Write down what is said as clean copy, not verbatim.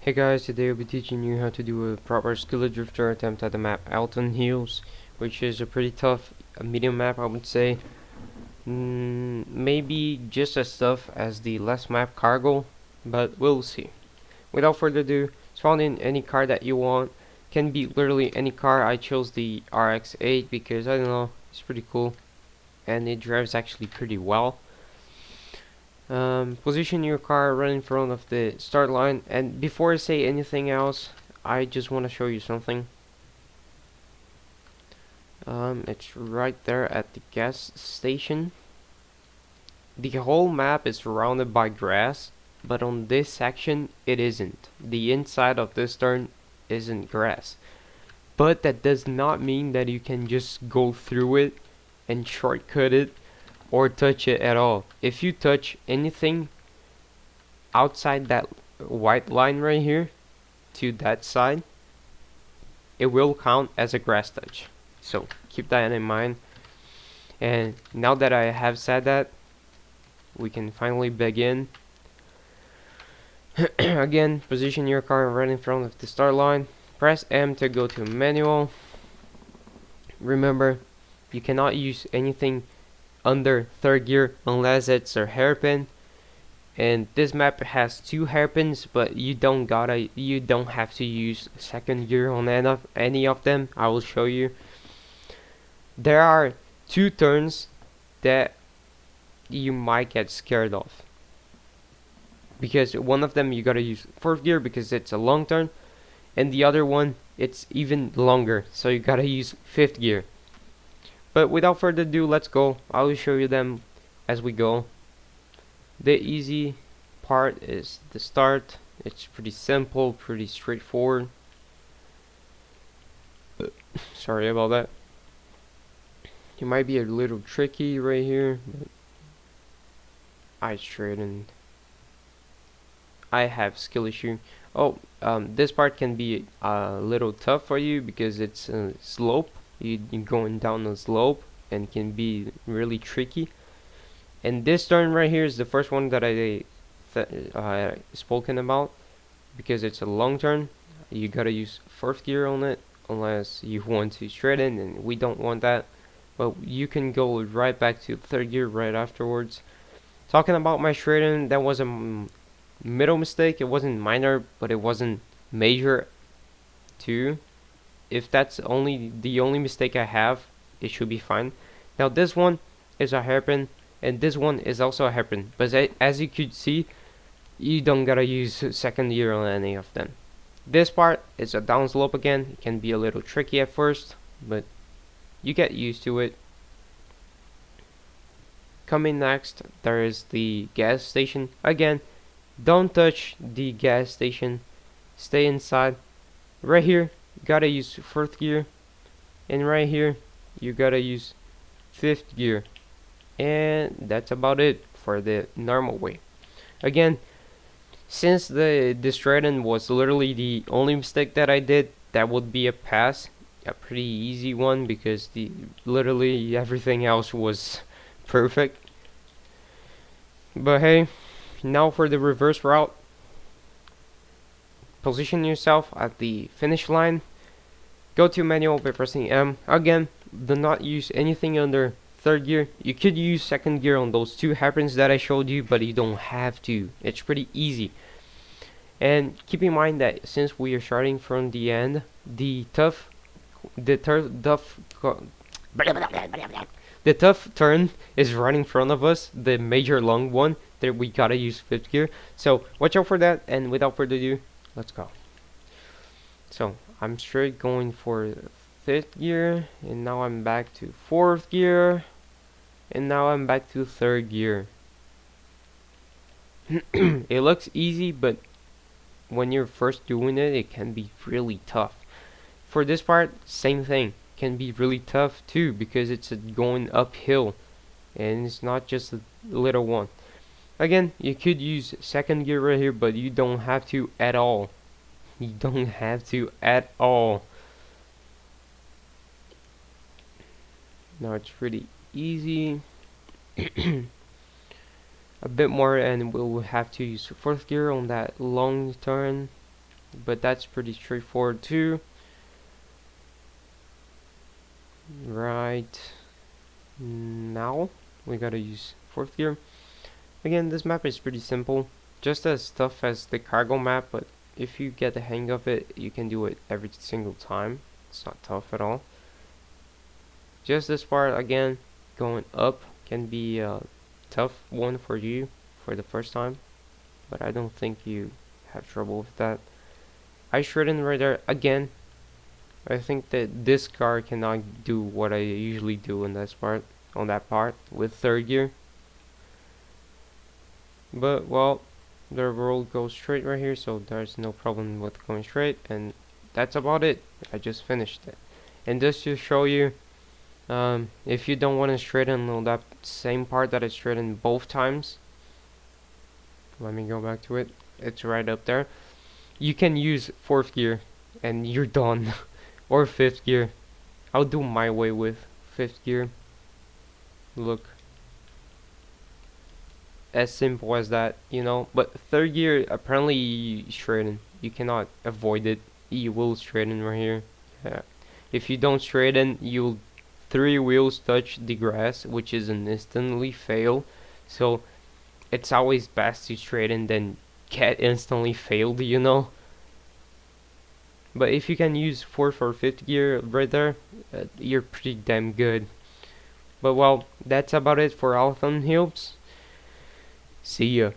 Hey guys, today I'll be teaching you how to do a proper skillet drifter attempt at the map Alton Hills, which is a pretty tough medium map, I would say. Maybe just as tough as the last map Cargo, but we'll see. Without further ado, spawn in any car that you want. Can be literally any car. I chose the RX-8 because I don't know, it's pretty cool and it drives actually pretty well. Position your car right in front of the start line, and before I say anything else, I just want to show you something. It's right there at the gas station. The whole map is surrounded by grass, but on this section it isn't. The inside of this turn isn't grass. But that does not mean that you can just go through it and shortcut it or touch it at all. If you touch anything outside that white line right here to that side, it will count as a grass touch. So keep that in mind. And now that I have said that, we can finally begin. Again, position your car right in front of the start line. Press M to go to manual. Remember, you cannot use anything under third gear unless it's a hairpin. And this map has 2 hairpins, but you don't have to use second gear on any of them. I will show you. There are 2 turns that you might get scared of, because one of them you gotta use 4th gear because it's a long turn, and the other one it's even longer, so you gotta use 5th gear. But without further ado, let's go. I will show you them as we go. The easy part is the start. It's pretty simple, pretty straightforward. Sorry about that. It might be a little tricky right here, but I straightened. I have skill issue. This part can be a little tough for you because it's a slope. You're going down a slope and can be really tricky. And this turn right here is the first one that I spoken about, because it's a long turn. You gotta use 4th gear on it unless you want to straighten, and we don't want that. But you can go right back to 3rd gear right afterwards. Talking about my straighten, that was a middle mistake. It wasn't minor, but it wasn't major too. If that's the only mistake I have, it should be fine. Now this one is a hairpin, and this one is also a hairpin, but as you could see, you don't gotta use 2nd gear on any of them. This part is a downslope again. It can be a little tricky at first, but you get used to it. Coming next, there is the gas station. Again, don't touch the gas station, stay inside. Right here you gotta use 4th gear, and right here you gotta use 5th gear, and that's about it for the normal way. Again, since the straighten was literally the only mistake that I did, that would be a pass, a pretty easy one, because literally everything else was perfect. But hey, now for the reverse route. Position yourself at the finish line. Go to manual by pressing M. Again, do not use anything under 3rd gear. You could use 2nd gear on those 2 hairpins that I showed you, but you don't have to. It's pretty easy. And keep in mind that since we are starting from the end, the tough turn is right in front of us, the major long one that we gotta use 5th gear. So watch out for that, and without further ado, let's go. So I'm straight going for 5th gear, and now I'm back to 4th gear, and now I'm back to 3rd gear. It looks easy, but when you're first doing it, it can be really tough. For this part, same thing, can be really tough too, because it's going uphill and it's not just a little one. Again, you could use 2nd gear right here, but you don't have to at all. You don't have to at all. Now it's pretty easy. A bit more and we'll have to use 4th gear on that long turn. but that's pretty straightforward too. Right now we gotta use 4th gear. Again, this map is pretty simple, just as tough as the cargo map, but if you get the hang of it, you can do it every single time. It's not tough at all. Just this part, again, going up can be a tough one for you for the first time, but I don't think you have trouble with that. I shredded right there again. I think that this car cannot do what I usually do in this part, on that part with 3rd gear. But well, the road goes straight right here, so there's no problem with going straight, and that's about it. I just finished it. And just to show you, if you don't want to straighten on that same part that I straightened both times, let me go back to it. It's right up there. You can use 4th gear, and you're done. Or 5th gear. I'll do my way with 5th gear. Look, as simple as that, you know. But 3rd gear, apparently straighten. You cannot avoid it. You will straighten right here. Yeah. If you don't straighten, you'll 3 wheels touch the grass, which is an instantly fail. So it's always best to straighten than get instantly failed, you know. But if you can use 4th or 5th gear right there, you're pretty damn good. But well, that's about it for Althon Hills. See ya.